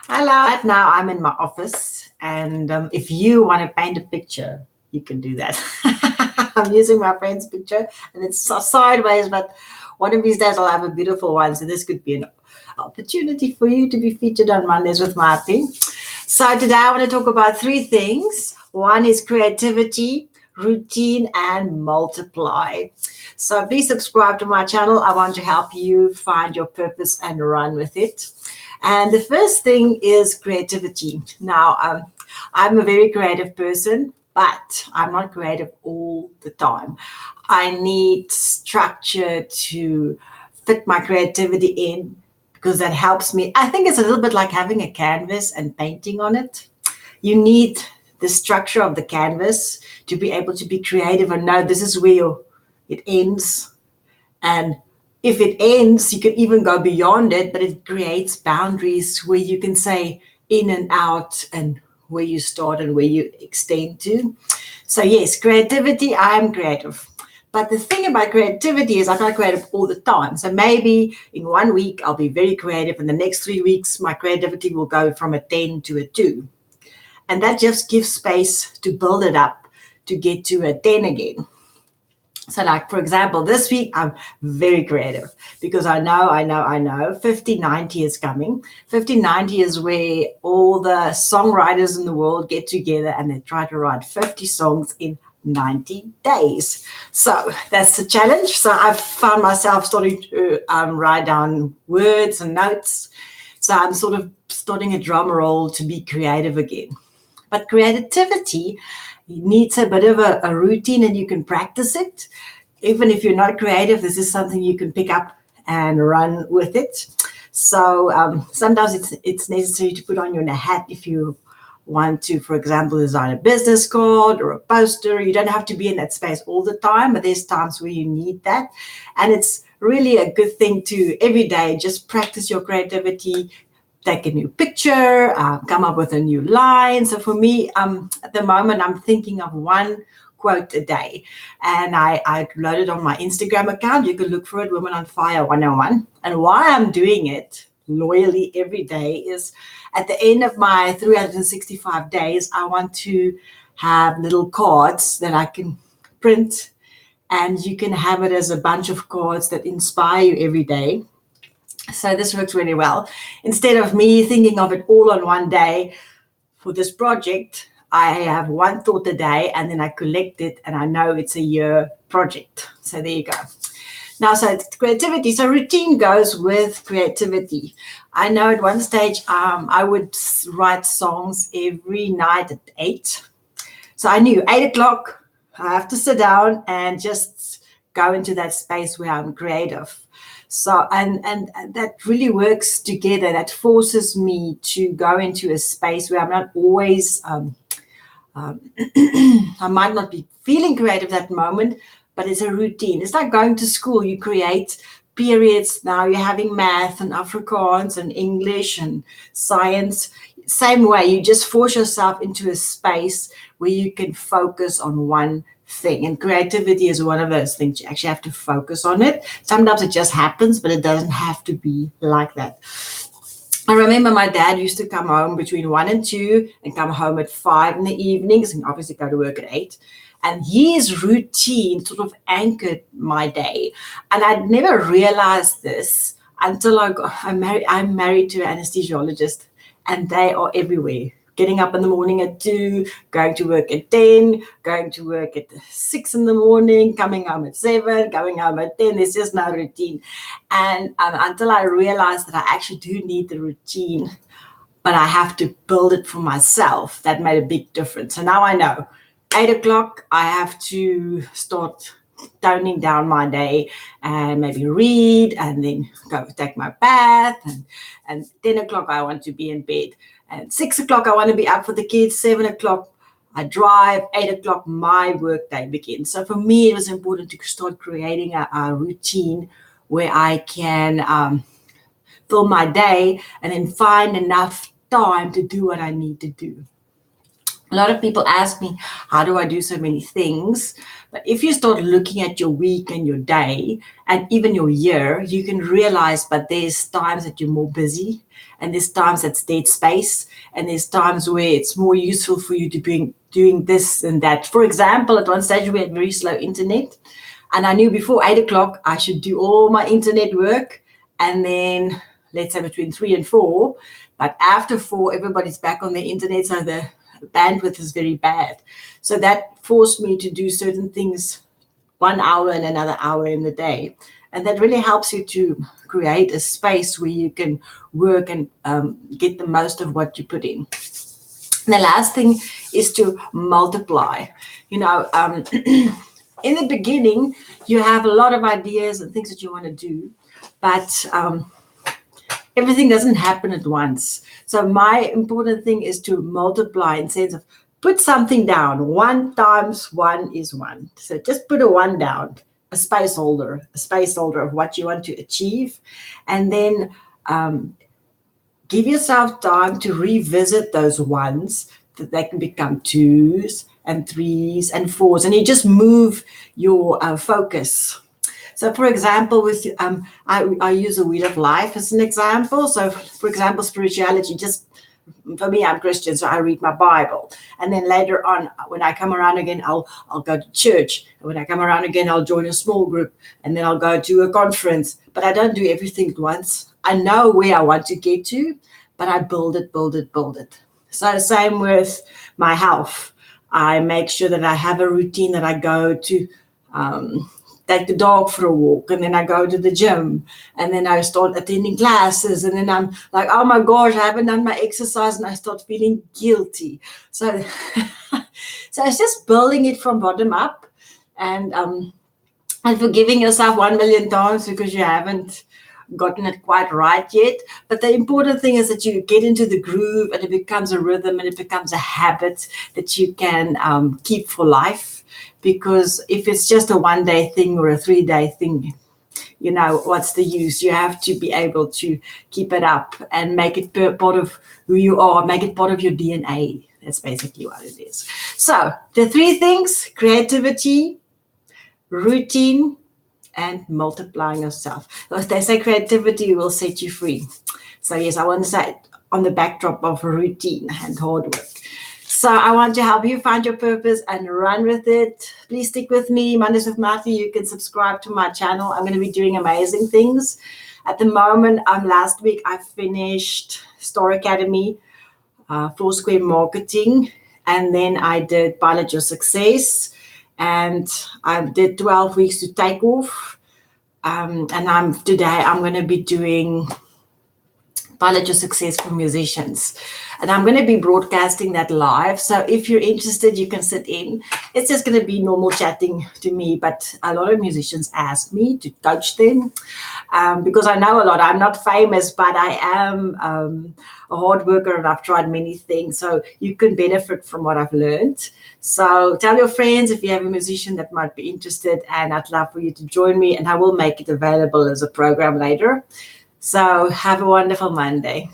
Hello. Right now, I'm in my office, and if you want to paint a picture, you can do that. I'm using my friend's picture, and it's sideways, but one of these days I'll have a beautiful one. So this could be an opportunity for you to be featured on Mondays with Marthie. So today I want to talk about three things. One is creativity, routine, and multiply. So please subscribe to my channel. I want to help you find your purpose and run with it. And the first thing is creativity. Now, I'm a very creative person, but I'm not creative all the time. I need structure to fit my creativity in because that helps me. I think it's a little bit like having a canvas and painting on it. You need the structure of the canvas to be able to be creative and know this is where it ends. And if it ends, you can even go beyond it, but it creates boundaries where you can say in and out and where you start and where you extend to. So, yes, creativity, I'm creative. But the thing about creativity is I'm not creative all the time. So maybe in 1 week, I'll be very creative. And the next 3 weeks, my creativity will go from a 10 to a 2. And that just gives space to build it up to get to a 10 again. So like, for example, this week, I'm very creative because I know 5090 is coming. 5090 is where all the songwriters in the world get together and they try to write 50 songs in 90 days. So that's the challenge. So I've found myself starting to write down words and notes. So I'm sort of starting a drum roll to be creative again. But creativity needs a bit of a routine and you can practice it. Even if you're not creative, this is something you can pick up and run with it. So sometimes it's necessary to put on your hat if you want to, for example, design a business card or a poster. You don't have to be in that space all the time, but there's times where you need that. And it's really a good thing to every day just practice your creativity, take a new picture, come up with a new line. So for me, at the moment, I'm thinking of one quote a day. And I loaded on my Instagram account. You can look for it, Women on Fire 101. And why I'm doing it loyally every day is at the end of my 365 days, I want to have little cards that I can print. And you can have it as a bunch of cards that inspire you every day. So this works really well. Instead of me thinking of it all on one day for this project, I have one thought a day and then I collect it and I know it's a year project. So there you go. Now, so it's creativity. So routine goes with creativity. I know at one stage I would write songs every night at 8. So I knew 8 o'clock, I have to sit down and just go into that space where I'm creative. So, and that really works together. That forces me to go into a space where I'm not always, I might not be feeling creative that moment, but it's a routine. It's like going to school. You create periods. Now you're having math and Afrikaans and English and science. Same way, you just force yourself into a space where you can focus on one thing. And creativity is one of those things. You actually have to focus on it. Sometimes it just happens, but it doesn't have to be like that. I remember my dad used to come home between 1 and 2 and come home at 5 in the evenings and obviously go to work at 8. And his routine sort of anchored my day. And I'd never realized this until I'm married to an anesthesiologist, and they are everywhere. Getting up in the morning at 2, going to work at 10, going to work at 6 in the morning, coming home at 7, going home at 10. There's just no routine. And until I realized that I actually do need the routine, but I have to build it for myself, that made a big difference. So now I know 8 o'clock, I have to start toning down my day and maybe read and then go take my bath. And 10 o'clock, I want to be in bed. And 6 o'clock, I want to be up for the kids. 7 o'clock, I drive. 8 o'clock, my work day begins. So for me, it was important to start creating a routine where I can fill my day and then find enough time to do what I need to do. A lot of people ask me, how do I do so many things? But if you start looking at your week and your day and even your year, you can realize, but there's times that you're more busy, and there's times that's dead space, and there's times where it's more useful for you to be doing this and that. For example, at one stage we had very slow internet, and I knew before 8 o'clock I should do all my internet work, and then let's say between 3 and 4. But after 4, everybody's back on the internet, so the bandwidth is very bad. So that forced me to do certain things 1 hour and another hour in the day. And that really helps you to create a space where you can work and get the most of what you put in. And the last thing is to multiply. In the beginning, you have a lot of ideas and things that you want to do, but everything doesn't happen at once. So my important thing is to multiply in sense of put something down. 1 times 1 is 1. So just put a 1 down, a space holder of what you want to achieve. And then give yourself time to revisit those 1s, that they can become 2s and 3s and 4s. And you just move your focus. So, for example, with I use a wheel of life as an example. So, for example, spirituality, just for me, I'm Christian, so I read my Bible. And then later on, when I come around again, I'll go to church. And when I come around again, I'll join a small group. And then I'll go to a conference. But I don't do everything at once. I know where I want to get to, but I build it. So same with my health. I make sure that I have a routine that I go to take the dog for a walk, and then I go to the gym, and then I start attending classes, and then I'm like, oh my gosh, I haven't done my exercise, and I start feeling guilty. So, so it's just building it from bottom up, and forgiving yourself 1 million times because you haven't gotten it quite right yet. But the important thing is that you get into the groove, and it becomes a rhythm, and it becomes a habit that you can keep for life. Because if it's just a 1-day thing or a 3-day thing, what's the use? You have to be able to keep it up and make it part of who you are, make it part of your DNA. That's basically what it is. So the 3 things: creativity, routine, and multiplying yourself. As they say, creativity will set you free. So yes, I want to say on the backdrop of routine and hard work. So I want to help you find your purpose and run with it. Please stick with me. Mondays with Marthie. You can subscribe to my channel. I'm going to be doing amazing things. At the moment, last week I finished Star Academy, 4-Square Marketing, and then I did Pilot Your Success, and I did 12 weeks to take off. And today I'm going to be doing Pilot Your Success for musicians. And I'm going to be broadcasting that live. So if you're interested, you can sit in. It's just going to be normal chatting to me. But a lot of musicians ask me to coach them because I know a lot. I'm not famous, but I am a hard worker, and I've tried many things. So you can benefit from what I've learned. So tell your friends if you have a musician that might be interested, and I'd love for you to join me, and I will make it available as a program later. So have a wonderful Monday.